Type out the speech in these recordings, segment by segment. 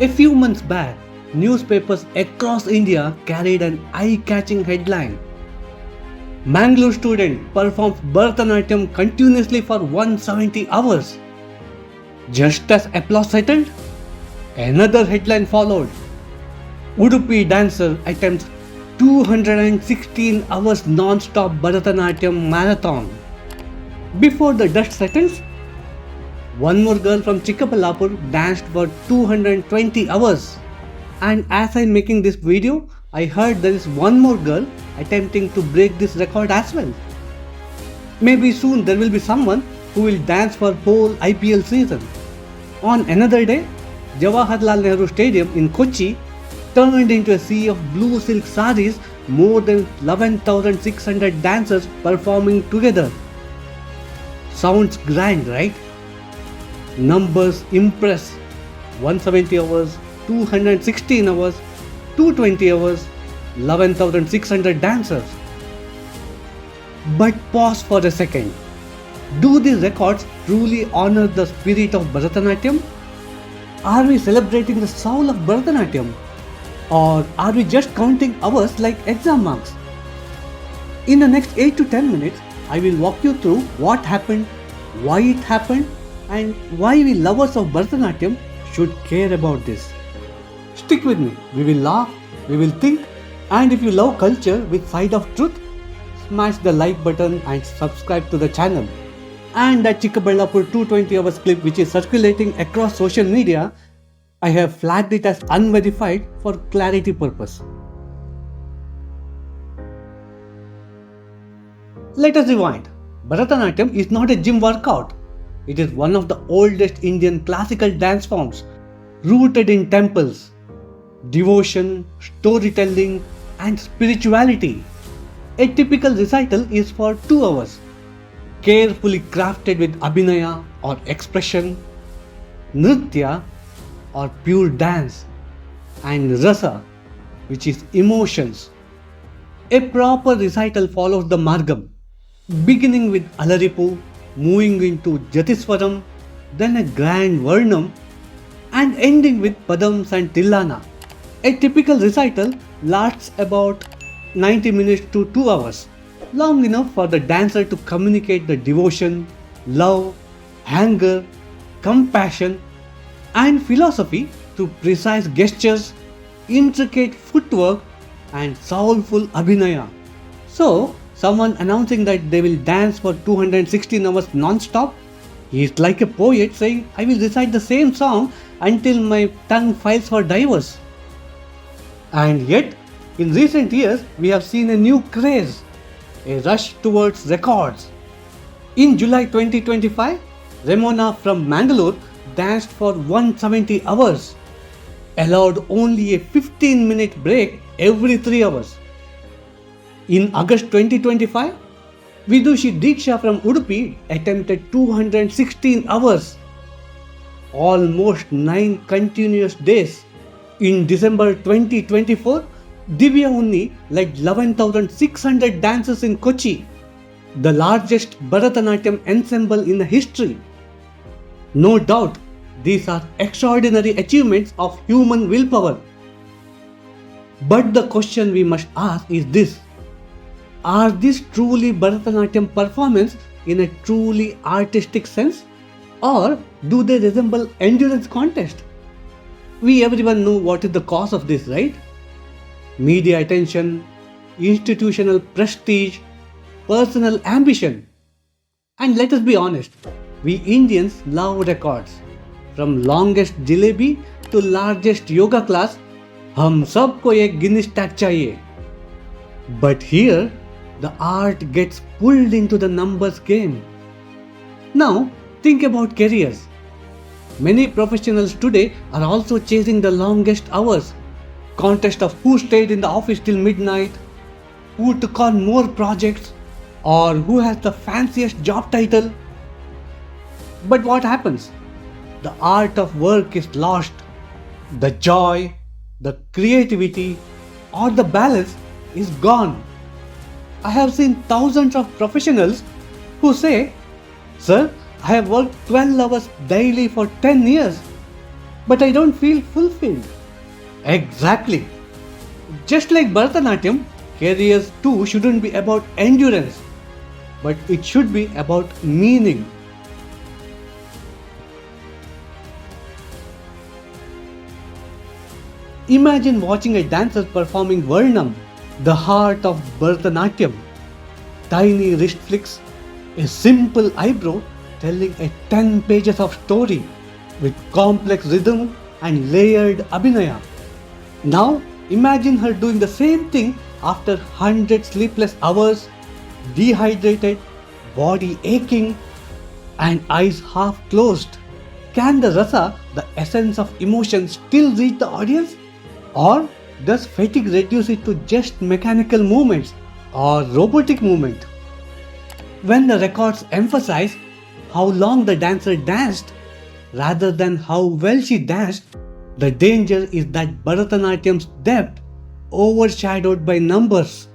A few months back, newspapers across India carried an eye-catching headline. Mangalore student performs Bharatanatyam continuously for 170 hours. Just as applause settled, another headline followed. Udupi dancer attempts 216 hours non-stop Bharatanatyam marathon. Before the dust settles, one more girl from Chikkaballapur danced for 220 hours. And as I'm making this video, I heard there is one more girl attempting to break this record as well. Maybe soon there will be someone who will dance for whole IPL season. On another day, Jawaharlal Nehru Stadium in Kochi turned into a sea of blue silk sarees, more than 11,600 dancers performing together. Sounds grand, right? Numbers impress. 170 hours, 216 hours, 220 hours, 11,600 dancers. But pause for a second. Do these records truly honor the spirit of Bharatanatyam? Are we celebrating the soul of Bharatanatyam? Or are we just counting hours like exam marks? In the next 8 to 10 minutes, I will walk you through what happened, why it happened, and why we lovers of Bharatanatyam should care about this. Stick with me. We will laugh, we will think, and if you love culture with side of truth, smash the like button and subscribe to the channel. And that Chikkaballapur 220 hours clip which is circulating across social media, I have flagged it as unverified for clarity purpose. Let us rewind. Bharatanatyam is not a gym workout. It is one of the oldest Indian classical dance forms, rooted in temples, devotion, storytelling, and spirituality. A typical recital is for 2 hours, carefully crafted with abhinaya or expression, nritya or pure dance, and rasa, which is emotions. A proper recital follows the margam, beginning with alaripu, moving into jatiswaram, then a grand varnam, and ending with padams and tillana. A typical recital lasts about 90 minutes to 2 hours, long enough for the dancer to communicate the devotion, love, anger, compassion, and philosophy through precise gestures, intricate footwork, and soulful abhinaya. So, someone announcing that they will dance for 216 hours non-stop, he is like a poet saying, I will recite the same song until my tongue files for divorce. And yet, in recent years, we have seen a new craze, a rush towards records. In July 2025, Remona from Mangalore danced for 170 hours, allowed only a 15-minute break every 3 hours. In August 2025, Vidushi Diksha from Udupi attempted 216 hours, almost 9 continuous days. In December 2024, Divya Unni led 11,600 dancers in Kochi, the largest Bharatanatyam ensemble in the history. No doubt, these are extraordinary achievements of human willpower. But the question we must ask is this: are these truly Bharatanatyam performances in a truly artistic sense, or do they resemble endurance contest? We everyone know what is the cause of this, right? Media attention, institutional prestige, personal ambition. And let us be honest, we Indians love records. From longest jalebi to largest yoga class, हम सबको एक Guinness tag चाहिए. But here, the art gets pulled into the numbers game. Now, think about careers. Many professionals today are also chasing the longest hours. Contest of who stayed in the office till midnight, who took on more projects, or who has the fanciest job title. But what happens? The art of work is lost. The joy, the creativity, or the balance is gone. I have seen thousands of professionals who say, Sir, I have worked 12 hours daily for 10 years. but I don't feel fulfilled. Exactly. Just like Bharatanatyam, careers too shouldn't be about endurance, but it should be about meaning. Imagine watching a dancer performing Varnam, the heart of Bharatanatyam. Tiny wrist flicks, a simple eyebrow telling a 10 pages of story with complex rhythm and layered abhinaya. Now imagine her doing the same thing after 100 sleepless hours, dehydrated, body aching, and eyes half closed. Can the rasa, the essence of emotion, still reach the audience? Or does fatigue reduce it to just mechanical movements or robotic movement? When the records emphasize how long the dancer danced rather than how well she danced, the danger is that Bharatanatyam's depth overshadowed by numbers.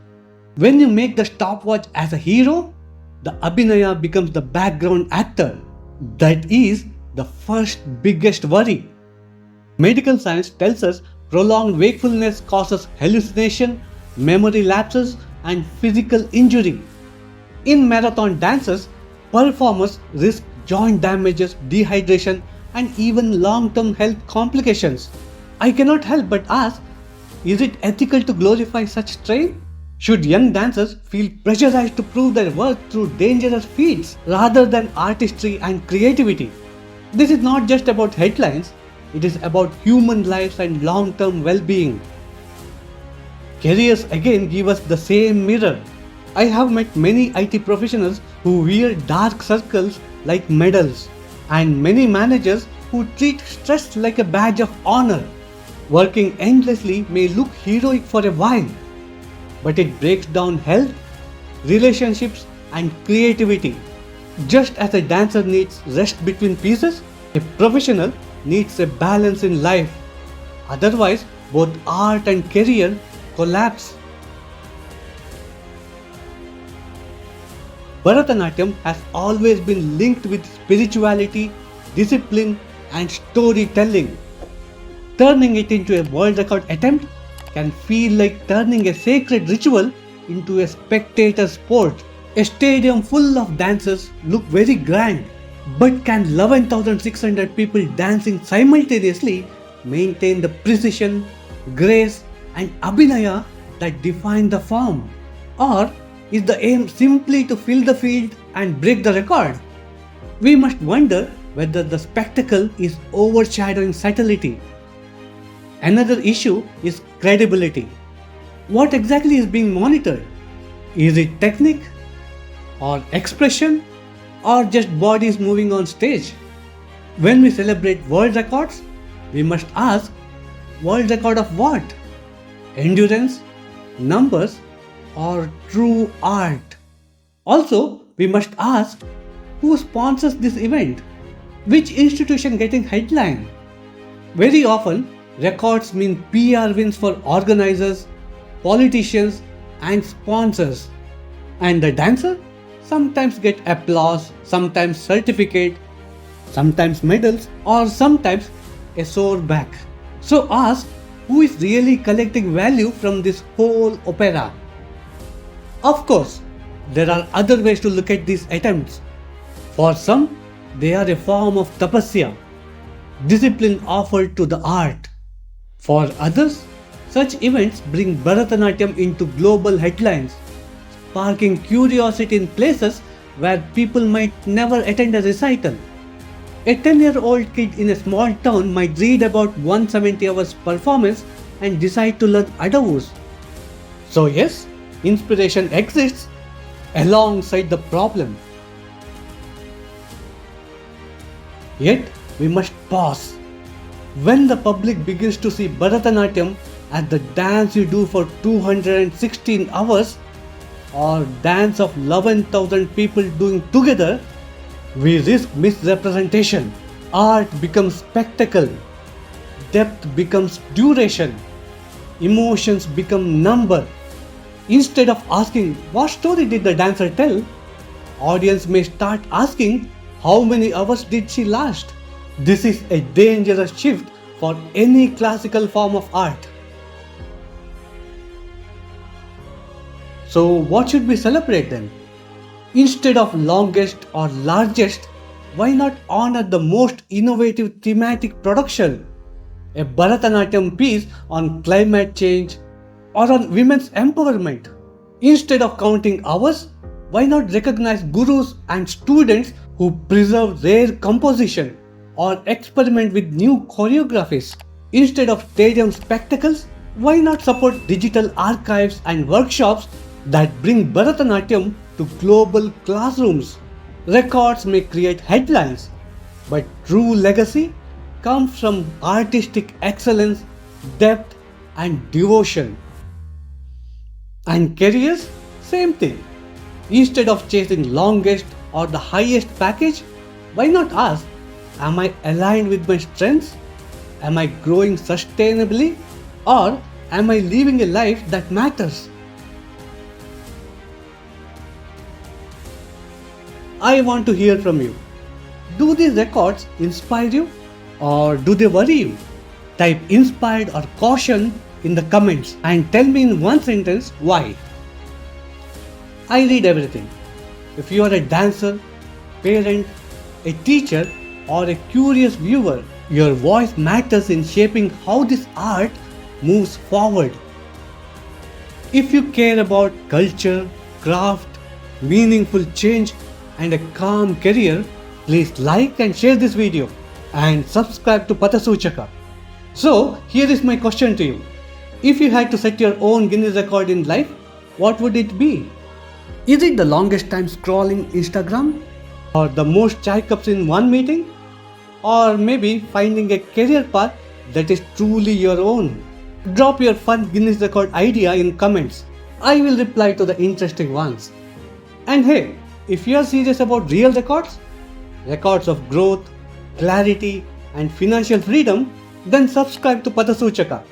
When you make the stopwatch as a hero, the Abhinaya becomes the background actor. That is the first biggest worry. Medical science tells us prolonged wakefulness causes hallucination, memory lapses, and physical injury. In marathon dances, performers risk joint damages, dehydration, and even long term health complications. I cannot help but ask, is it ethical to glorify such strain? Should young dancers feel pressurized to prove their worth through dangerous feats rather than artistry and creativity? This is not just about headlines, it is about human lives and long term well being. Careers again give us the same mirror. I have met many IT professionals who wear dark circles like medals, and many managers who treat stress like a badge of honor. Working endlessly may look heroic for a while, but it breaks down health, relationships, and creativity. Just as a dancer needs rest between pieces, a professional needs a balance in life. Otherwise, both art and career collapse. Bharatanatyam has always been linked with spirituality, discipline, and storytelling. Turning it into a world record attempt can feel like turning a sacred ritual into a spectator sport. A stadium full of dancers look very grand, but can 11,600 people dancing simultaneously maintain the precision, grace, and abhinaya that define the form? Or is the aim simply to fill the field and break the record? We must wonder whether the spectacle is overshadowing subtlety. Another issue is credibility. What exactly is being monitored? Is it technique, or expression, or just bodies moving on stage? When we celebrate world records, we must ask, world record of what? Endurance, numbers, or true art? Also, we must ask, who sponsors this event? Which institution getting headline? Very often, records mean PR wins for organizers, politicians, and sponsors. And the dancer sometimes get applause, sometimes certificate, sometimes medals, or sometimes a sore back. So ask, who is really collecting value from this whole opera? Of course, there are other ways to look at these attempts. For some, they are a form of tapasya, discipline offered to the art. For others, such events bring Bharatanatyam into global headlines, sparking curiosity in places where people might never attend a recital. A 10-year-old kid in a small town might read about 170 hours performance and decide to learn adavus. So yes, inspiration exists alongside the problem. Yet, we must pause. When the public begins to see Bharatanatyam as the dance you do for 216 hours or dance of 11,000 people doing together, we risk misrepresentation. Art becomes spectacle, depth becomes duration, emotions become number. Instead of asking what story did the dancer tell, audience may start asking how many hours did she last. This is a dangerous shift for any classical form of art. So, what should we celebrate then? Instead of longest or largest, why not honor the most innovative thematic production? A Bharatanatyam piece on climate change or on women's empowerment. Instead of counting hours, why not recognize gurus and students who preserve rare composition or experiment with new choreographies? Instead of stadium spectacles, why not support digital archives and workshops that bring Bharatanatyam to global classrooms? Records may create headlines, but true legacy comes from artistic excellence, depth, and devotion. And careers, same thing. Instead of chasing longest or the highest package, why not ask, am I aligned with my strengths? Am I growing sustainably? Or am I living a life that matters? I want to hear from you. Do these records inspire you or do they worry you? Type inspired or caution in the comments and tell me in one sentence why. I read everything. If you are a dancer, parent, a teacher, or a curious viewer, your voice matters in shaping how this art moves forward. If you care about culture, craft, meaningful change, and a calm career, please like and share this video and subscribe to Patha Soochaka. So, here is my question to you. If you had to set your own Guinness record in life, what would it be? Is it the longest time scrolling Instagram? Or the most chai cups in one meeting? Or maybe finding a career path that is truly your own? Drop your fun Guinness record idea in comments. I will reply to the interesting ones. And hey, if you are serious about real records, records of growth, clarity, and financial freedom, then subscribe to Patha Soochaka.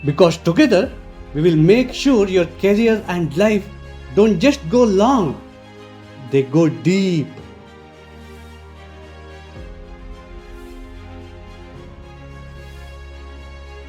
Because together, we will make sure your career and life don't just go long, they go deep.